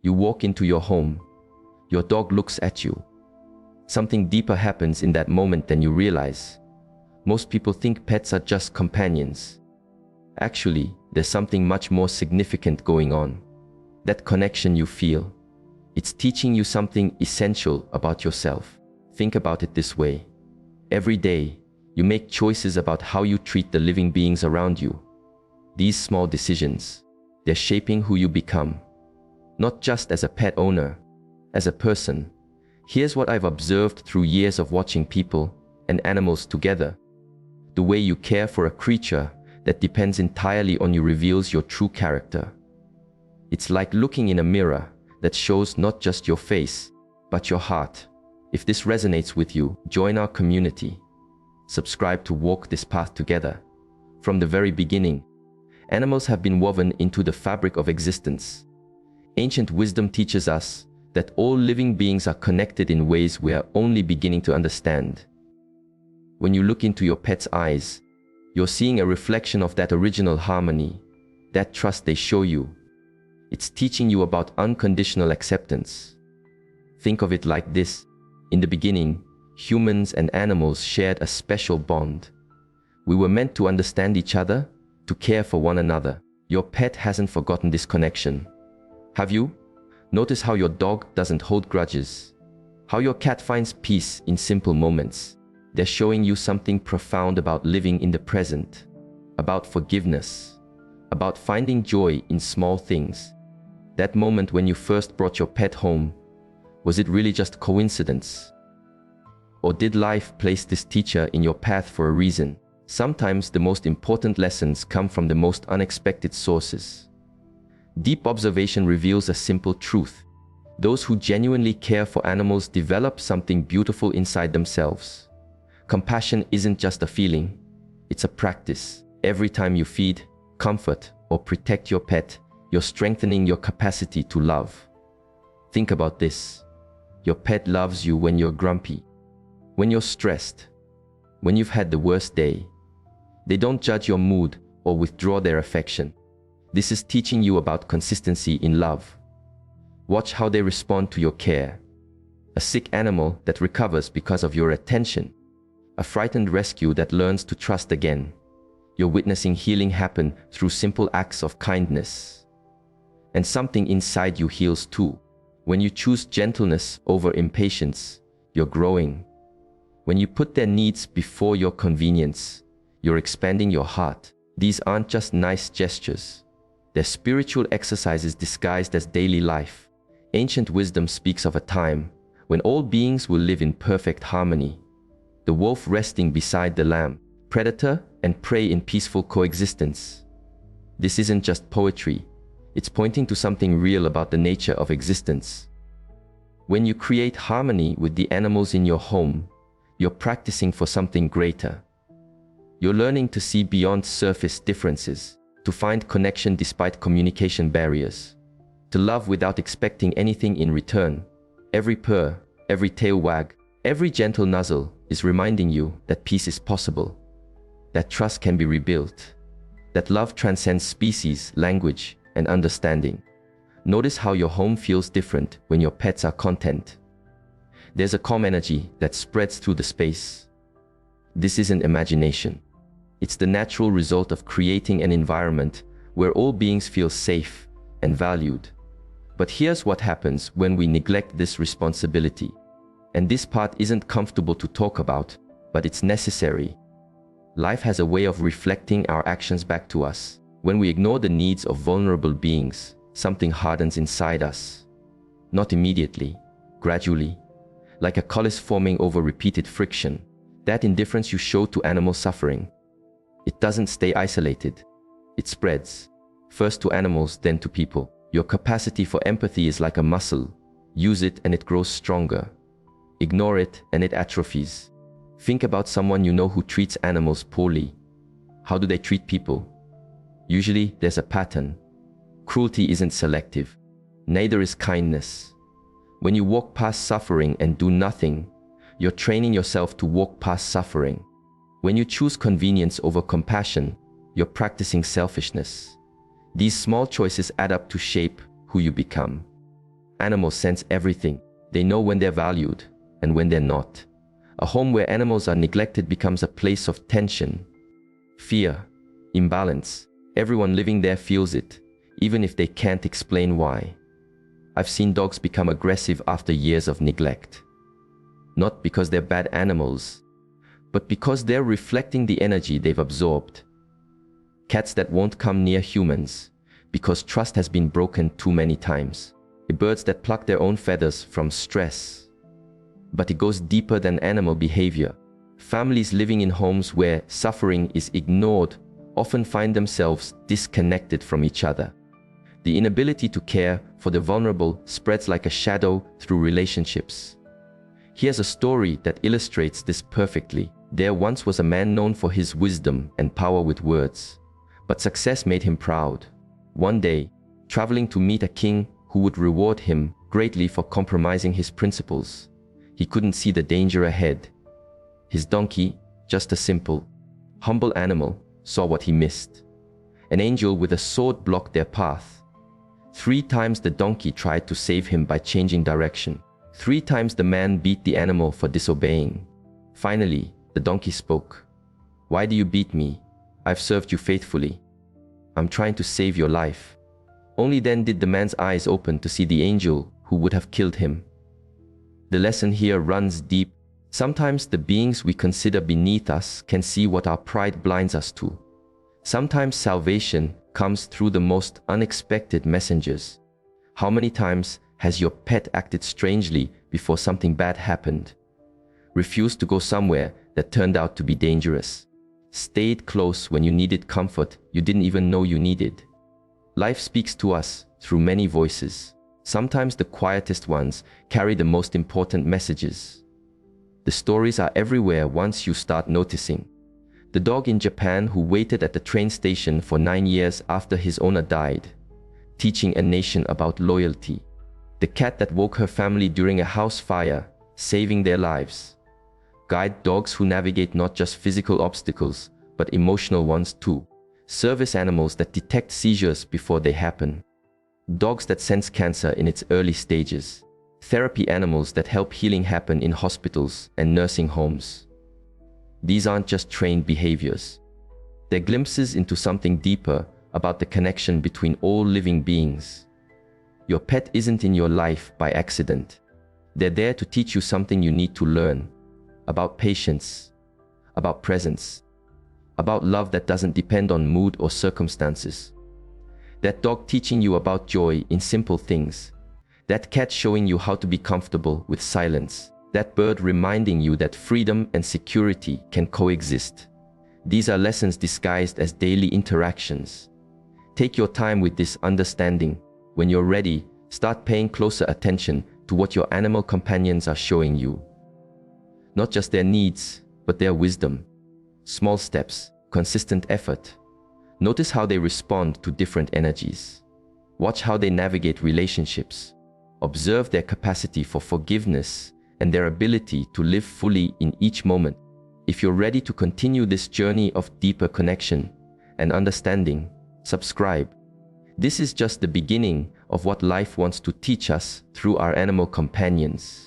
You walk into your home. Your dog looks at you. Something deeper happens in that moment than you realize. Most people think pets are just companions. Actually, there's something much more significant going on. That connection you feel, it's teaching you something essential about yourself. Think about it this way. Every day, you make choices about how you treat the living beings around you. These small decisions, they're shaping who you become. Not just as a pet owner, as a person. Here's what I've observed through years of watching people and animals together. The way you care for a creature that depends entirely on you reveals your true character. It's like looking in a mirror that shows not just your face, but your heart. If this resonates with you, join our community. Subscribe to walk this path together. From the very beginning, animals have been woven into the fabric of existence. Ancient wisdom teaches us that all living beings are connected in ways we are only beginning to understand. When you look into your pet's eyes, you're seeing a reflection of that original harmony, that trust they show you. It's teaching you about unconditional acceptance. Think of it like this. In the beginning, humans and animals shared a special bond. We were meant to understand each other, to care for one another. Your pet hasn't forgotten this connection. Have you? Notice how your dog doesn't hold grudges, how your cat finds peace in simple moments. They're showing you something profound about living in the present, about forgiveness, about finding joy in small things. That moment when you first brought your pet home, was it really just coincidence? Or did life place this teacher in your path for a reason? Sometimes the most important lessons come from the most unexpected sources. Deep observation reveals a simple truth. Those who genuinely care for animals develop something beautiful inside themselves. Compassion isn't just a feeling, it's a practice. Every time you feed, comfort, or protect your pet, you're strengthening your capacity to love. Think about this. Your pet loves you when you're grumpy, when you're stressed, when you've had the worst day. They don't judge your mood or withdraw their affection. This is teaching you about consistency in love. Watch how they respond to your care. A sick animal that recovers because of your attention. A frightened rescue that learns to trust again. You're witnessing healing happen through simple acts of kindness. And something inside you heals too. When you choose gentleness over impatience, you're growing. When you put their needs before your convenience, you're expanding your heart. These aren't just nice gestures. They're spiritual exercises disguised as daily life. Ancient wisdom speaks of a time when all beings will live in perfect harmony. The wolf resting beside the lamb, predator and prey in peaceful coexistence. This isn't just poetry. It's pointing to something real about the nature of existence. When you create harmony with the animals in your home, you're practicing for something greater. You're learning to see beyond surface differences, to find connection despite communication barriers, to love without expecting anything in return. Every purr, every tail wag, every gentle nuzzle is reminding you that peace is possible, that trust can be rebuilt, that love transcends species, language, and understanding. Notice how your home feels different when your pets are content. There's a calm energy that spreads through the space. This isn't imagination. It's the natural result of creating an environment where all beings feel safe and valued. But here's what happens when we neglect this responsibility. And this part isn't comfortable to talk about, but it's necessary. Life has a way of reflecting our actions back to us. When we ignore the needs of vulnerable beings, something hardens inside us. Not immediately, gradually, like a callus forming over repeated friction. That indifference you show to animal suffering, it doesn't stay isolated. It spreads, first to animals, then to people. Your capacity for empathy is like a muscle. Use it and it grows stronger. Ignore it and it atrophies. Think about someone you know who treats animals poorly. How do they treat people? Usually there's a pattern. Cruelty isn't selective. Neither is kindness. When you walk past suffering and do nothing, you're training yourself to walk past suffering. When you choose convenience over compassion, you're practicing selfishness. These small choices add up to shape who you become. Animals sense everything. They know when they're valued and when they're not. A home where animals are neglected becomes a place of tension, fear, imbalance. Everyone living there feels it, even if they can't explain why. I've seen dogs become aggressive after years of neglect. Not because they're bad animals, but because they're reflecting the energy they've absorbed. Cats that won't come near humans because trust has been broken too many times. Birds that pluck their own feathers from stress. But it goes deeper than animal behavior. Families living in homes where suffering is ignored often find themselves disconnected from each other. The inability to care for the vulnerable spreads like a shadow through relationships. Here's a story that illustrates this perfectly. There once was a man known for his wisdom and power with words, but success made him proud. One day, traveling to meet a king who would reward him greatly for compromising his principles, he couldn't see the danger ahead. His donkey, just a simple, humble animal, saw what he missed. An angel with a sword blocked their path. 3 times the donkey tried to save him by changing direction. 3 times the man beat the animal for disobeying. Finally, the donkey spoke. "Why do you beat me? I've served you faithfully. I'm trying to save your life." Only then did the man's eyes open to see the angel who would have killed him. The lesson here runs deep. Sometimes the beings we consider beneath us can see what our pride blinds us to. Sometimes salvation comes through the most unexpected messengers. How many times has your pet acted strangely before something bad happened? Refused to go somewhere that turned out to be dangerous. Stayed close when you needed comfort you didn't even know you needed. Life speaks to us through many voices. Sometimes the quietest ones carry the most important messages. The stories are everywhere once you start noticing. The dog in Japan who waited at the train station for 9 years after his owner died, teaching a nation about loyalty. The cat that woke her family during a house fire, saving their lives. Guide dogs who navigate not just physical obstacles, but emotional ones too. Service animals that detect seizures before they happen. Dogs that sense cancer in its early stages. Therapy animals that help healing happen in hospitals and nursing homes. These aren't just trained behaviors. They're glimpses into something deeper about the connection between all living beings. Your pet isn't in your life by accident. They're there to teach you something you need to learn. About patience, about presence, about love that doesn't depend on mood or circumstances. That dog teaching you about joy in simple things. That cat showing you how to be comfortable with silence. That bird reminding you that freedom and security can coexist. These are lessons disguised as daily interactions. Take your time with this understanding. When you're ready, start paying closer attention to what your animal companions are showing you. Not just their needs, but their wisdom. Small steps, consistent effort. Notice how they respond to different energies. Watch how they navigate relationships. Observe their capacity for forgiveness and their ability to live fully in each moment. If you're ready to continue this journey of deeper connection and understanding, subscribe. This is just the beginning of what life wants to teach us through our animal companions.